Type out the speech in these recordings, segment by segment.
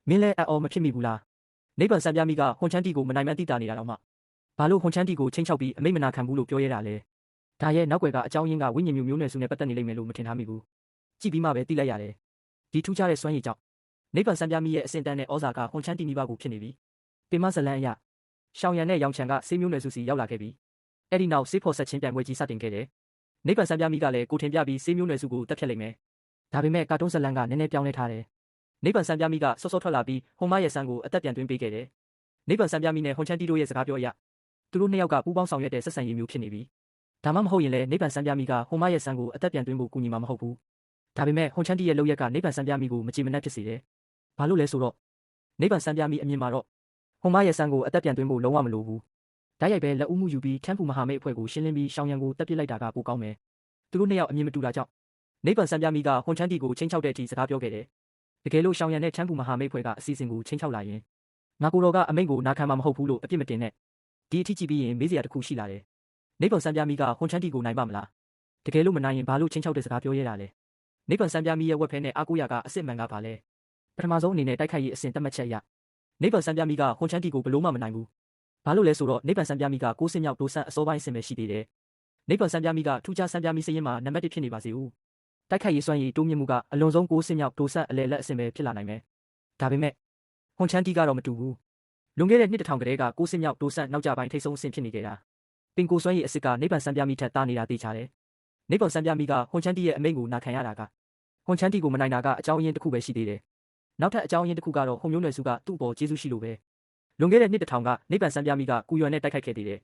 မင်းလဲအော်မဖြစ်မိဘူးလားနိဗ္ဗာန်စံပြမိကဟွန်ချမ်းတီကိုမနိုင်မှန်းသိတာနေတာတော့မှဘာလို့ဟွန်ချမ်းတီကိုချင်းချောက်ပြီးအမိတ်မနာခံဘူးလို့ပြောရတာလဲဒါရဲ့နောက်ွယ်ကအကြောင်းရင်းကဝိညာဉ်မျိုးနွယ်စုနဲ့ပတ်သက်နေလိမ့်မယ်လို့မထင်ထားမိဘူးကြည့်ပြီးမှပဲသိလိုက်ရတယ်ဒီထူးခြားတဲ့စွမ်းရည်ကြောင့်နိဗ္ဗာန်စံပြမိရဲ့အစင်တန်းနဲ့ဩဇာကဟွန်ချမ်းတီမိဘကိုဖြစ်နေပြီပင်မဇလန်းအရရှောင်ရံနဲ့ရောင်ချံကဆေးမျိုးနွယ်စုစီရောက်လာခဲ့ပြီအဲ့ဒီနောက်ဆေးဖော်ဆက်ချင်းပြိုင်ပွဲကြီးစတင်ခဲ့တယ်နိဗ္ဗာန်စံပြမိကလည်းကိုထင်ပြပြီးဆေးမျိုးနွယ်စုကိုတက်ဖြတ်လိုက်မယ်ဒါပေမဲ့ကာတွန်းဇလန်းကနည်းနည်းပြောင်းလဲထားတယ်နိဗ္ဗာန်စံပြမိကစောစောထွက်လာပြီးဟွန်မရဲ့ဆန်းကိုအသက်ပြန်သွင်းပေးခဲ့တယ်နိဗ္ဗာန်စံပြမိနဲ့ဟွန်ချမ်းတီတို့ရဲ့စကားပြောအရသူတို့နှစ်ယောက်ကပူးပေါင်းဆောင်ရွက်တဲ့ဆက်ဆံရေးမျိုးဖြစ်နေပြီဒါမှမဟုတ်ရင်လည်းနိဗ္ဗာန်စံပြမိကဟွန်မရဲ့ဆန်းကိုအသက်ပြန်သွင်းဖို့ကူညီမှာမဟုတ်ဘူးဒါပေမဲ့ဟွန်ချမ်းတီရဲ့လုပ်ရက်ကနိဗ္ဗာန်စံပြမိကိုမကြည်မနှက်ဖြစ်စေတယ်ဘာလို့လဲဆိုတော့နိဗ္ဗာန်စံပြမိအမြင်မှာတော့ဟွန်မရဲ့ဆန်းကိုအသက်ပြန်သွင်းဖို့လုံးဝမလိုဘူးတိုက်ရိုက်ပဲလက်ဦးမှုယူပြီးထမ်းဖူမဟာမိတ်အဖွဲ့ကိုရှင်းလင်းပြီးရှောင်ရံကိုတက်ပစ်လိုက်တာကပိုကောင်းမယ်သူတို့နှစ်ယောက်အမြင်မတူတာကြောင့်နိဗ္ဗာန်စံပြမိကဟွန်ချမ်းတီကိုချင်းချောက်တဲ့အထိစကားပြောခဲ့တယ်တကယ်လို့ရှောင်ရံနဲ့ထမ်းဖူမဟာမိတ်ဖွဲ့ကအစီအစဉ်ကိုချင်းချောက်လာရင်ငါကိုတော်ကအမိန့်ကိုနာခံမှာမဟုတ်ဘူးလို့အပြစ်မတင်နဲ့ဒီအထိကြည့်ပြီးရင်မေးစရာတစ်ခုရှိလာတယ်နိဗ္ဗာန်စံပြမိကဟွန်ချမ်းတီကိုနိုင်ပါမလားတကယ်လို့မနိုင်ရင်ဘာလို့ချင်းချောက်တဲ့စကားပြောရတာလဲနိဗ္ဗာန်စံပြမိရဲ့ဝက်ဖဲနဲ့အားကိုးရကအစ်စ်မှန်ကပါလဲပထမဆုံးအနေနဲ့တိုက်ခိုက်ရေးအစဉ်သတ်မှတ်ချက်အရနိဗ္ဗာန်စံပြမိကဟွန်ချမ်းတီကိုဘလို့မှမနိုင်ဘူးဘာလို့လဲဆိုတော့နိဗ္ဗာန်စံပြမိက6ဆင့်မြောက်ဒိုဆန့်အစောပိုင်းအဆင့်ပဲရှိသေးတယ်နိဗ္ဗာန်စံပြမိကထူးခြားစံပြမိစရင်မှာနံပါတ်1ဖြစ်နေပါစေဦးတိုက်ခိုက်ရေးစွမ်းရည်တိုးမြင့်မှုကအလွန်ဆုံး6ဆင့်မြောက်ဒိုဆန့်အလယ်လက်အဆင့်ပဲဖြစ်လာနိုင်မယ်ဒါပေမဲ့ဟွန်ချမ်းတီကတော့မတူဘူးလွန်ခဲ့တဲ့နှစ်1000ကတည်းက6ဆင့်မြောက်ဒိုဆန့်နောက်ကျပိုင်းထိပ်ဆုံးအဆင့်ဖြစ်နေကြတာပင်ကိုစွမ်းရည်အစ်စ်ကနိဗ္ဗာန်စံပြမိထက်တာနေတာသိချတယ်နိဗ္ဗာန်စံပြမိကဟွန်ချမ်းတီရဲ့အမိန့်ကိုနာခံရတာကဟွန်ချမ်းတီကိုမနိုင်တာကအကြောင်းရင်းတစ်ခုပဲရှိသေးတယ်နောက်ထပ်အကြောင်းရင်းတစ်ခုကတော့ဟွန်မျိုးနွယ်စုကသူ့အပေါ်ကျေးဇူးရှိလို့ပဲလွန်ခဲ့တဲ့နှစ်1000ကနိဗ္ဗာန်စံပြမိကကူယွန်နဲ့တိုက်ခိုက်ခဲ့သေးတယ်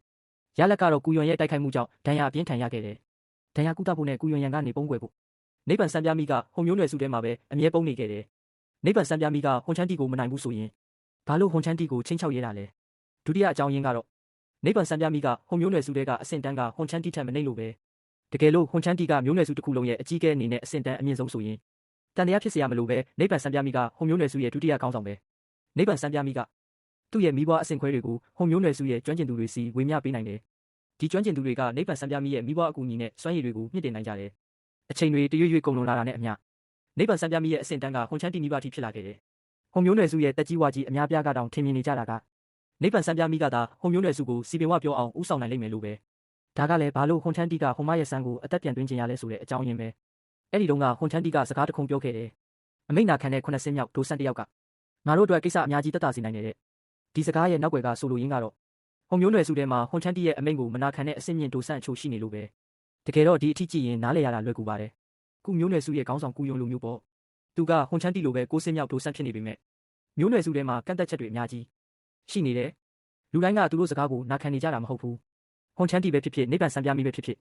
ရလက်ကတော့ကူယွန်ရဲ့တိုက်ခိုက်မှုကြောင့်ဒဏ်ရာအပြင်းထန်ရခဲ့တယ်ဒဏ်ရာကုသဖို့နဲ့ကူယွန်ရန်ကနေပုံကွယ်ဖို့နိဗ္ဗာန်စံပြမိကဟွန်မျိုးနွယ်စုထဲမှာပဲအမြဲပုံနေခဲ့တယ်နိဗ္ဗာန်စံပြမိကဟွန်ချမ်းတီကိုမနိုင်ဘူးဆိုရင်ဘာလို့ဟွန်ချမ်းတီကိုချင်းချောက်ရဲတာလဲဒုတိယအကြောင်းရင်းကတော့နိဗ္ဗာန်စံပြမိကဟွန်မျိုးနွယ်စုတွေကအဆင့်တန်းကဟွန်ချမ်းတီထက်မနှိမ့်လို့ပဲတကယ်လို့ဟွန်ချမ်းတီကမျိုးနွယ်စုတစ်ခုလုံးရဲ့အကြီးအကဲအနေနဲ့အဆင့်တန်းအမြင့်ဆုံးဆိုရင်တန်တရားဖြစ်เสียရမလို့ပဲနိဗ္ဗာန်စံပြမိကဟွန်မျိုးနွယ်စုရဲ့ဒုတိယခေါင်းဆောင်ပဲနိဗ္ဗာန်စံပြမိကသူ့ရဲ့မိဘအဆင့်ခွဲတွေကိုဟွန်မျိုးနွယ်စုရဲ့ကျွမ်းကျင်သူတွေစီဝေမျှပေးနိုင်တယ်ဒီကျွမ်းကျင်သူတွေကနိဗ္ဗာန်စံပြမိရဲ့မိဘအကူအညီနဲ့စွမ်းရည်တွေကိုမြင့်တင်နိုင်ကြတယ်အချိန်တွေတရွေ့ရွေ့ကုန်လွန်လာတာနဲ့အမျှနိဗ္ဗာန်စံပြမိရဲ့အဆင့်တန်းကဟွန်ချမ်းတီမိဘအထိဖြစ်လာခဲ့တယ်ဟွန်မျိုးနွယ်စုရဲ့တက်ကြီးဝါကြီးအများပြားကတောင်ထင်မြင်နေကြတာကနိဗ္ဗာန်စံပြမိကသာဟွန်မျိုးနွယ်စုကိုစီပင်ဝပြောအောင်ဥဆောင်နိုင်လိမ့်မယ်လို့ပဲဒါကလည်းဘာလို့ဟွန်ချမ်းတီကဟွန်မရဲ့ဆန်းကိုအသက်ပြန်သွင်းခြင်းရလဲဆိုတဲ့အကြောင်းရင်းပဲအဲ့ဒီတုန်းကဟွန်ချမ်းတီကစကားတခုပြောခဲ့တယ်အမိန့်နာခံတဲ့9ဆင့်မြောက်ဒိုဆန်တယောက်ကငါတို့အတွက်ကိစ္စအများကြီးတက်တာစီနိုင်နေတဲ့ဒီစကားရဲ့နောက်ွယ်ကဆိုလိုရင်းကတော့ဟွန်မျိုးနွယ်စုထဲမှာဟွန်ချမ်းတီရဲ့အမိန့်ကိုမနာခံတဲ့အဆင့်မြင့်ဒိုဆန်အချို့ရှိနေလို့ပဲတကယ်တော့ဒီအထိကြည့်ရင်နားလည်ရတာလွယ်ကူပါတယ်ကုမျိုးနွယ်စုရဲ့ခေါင်းဆောင်ကုယုံလိုမျိုးပေါ့သူကဟွန်ချမ်းတီလိုပဲ6ဆင့်မြောက်ဒိုဆန်ဖြစ်နေပေမဲ့မျိုးနွယ်စုထဲမှာကန့်သက်ချက်တွေအများကြီးရှိနေတယ်လူတိုင်းကသူတို့စကားကိုနာခံနေကြတာမဟုတ်ဘူးဟွန်ချမ်းတီပဲဖြစ်ဖြစ်နိဗ္ဗာန်စံပြမိပဲဖြစ်ဖြစ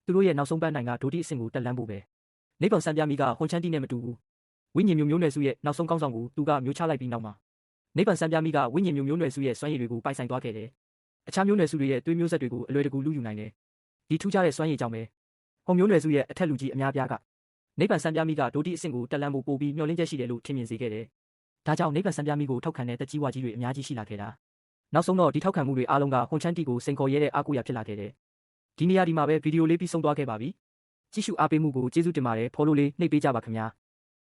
်သူတို့ရဲ့နောက်ဆုံးပန်းနိုင်ကဒိုတိအဆင့်ကိုတက်လန်းဖို့ပဲနိဗ္ဗာန်စံပြမိကဟွန်ချမ်းတီနဲ့မတူဘူးဝိညာဉ်မျိုးနွယ်စုရဲ့နောက်ဆုံးကောင်းဆောင်ကိုသူကမျိုးချလိုက်ပြီးနောက်မှာနိဗ္ဗာန်စံပြမိကဝိညာဉ်မျိုးနွယ်စုရဲ့စွမ်းရည်တွေကိုပိုင်ဆိုင်သွားခဲ့တယ်အခြားမျိုးနွယ်စုတွေရဲ့သွေးမျိုးဆက်တွေကိုအလွယ်တကူလူယူနိုင်တယ်ဒီထူးခြားတဲ့စွမ်းရည်ကြောင့်ပဲဟွန်မျိုးနွယ်စုရဲ့အထက်လူကြီးအများပြားကနိဗ္ဗာန်စံပြမိကဒိုတိအဆင့်ကိုတက်လန်းဖို့ပို့ပြီးမျှော်လင့်ချက်ရှိတယ်လို့ထင်မြင်စေခဲ့တယ်ဒါကြောင့်နိဗ္ဗာန်စံပြမိကိုထောက်ခံတဲ့တက်ကြီးဝါကြီးတွေအများကြီးရှိလာခဲ့တာနောက်ဆုံးတော့ဒီထောက်ခံမှုတွေအားလုံးကဟွန်ချမ်းတီကိုစိန်ခေါ်ရဲတဲ့အားကိုးရဖြစ်လာခဲ့တယ်ဒီနေရာဒီမှာပဲဗီဒီယိုလေးပြီးဆုံးသွားခဲ့ပါပြီကြည့်ရှုအားပေးမှုကိုကျေးဇူးတင်ပါတယ်ဖော်လို့လေးနှိပ်ပေးကြပါခင်ဗျာ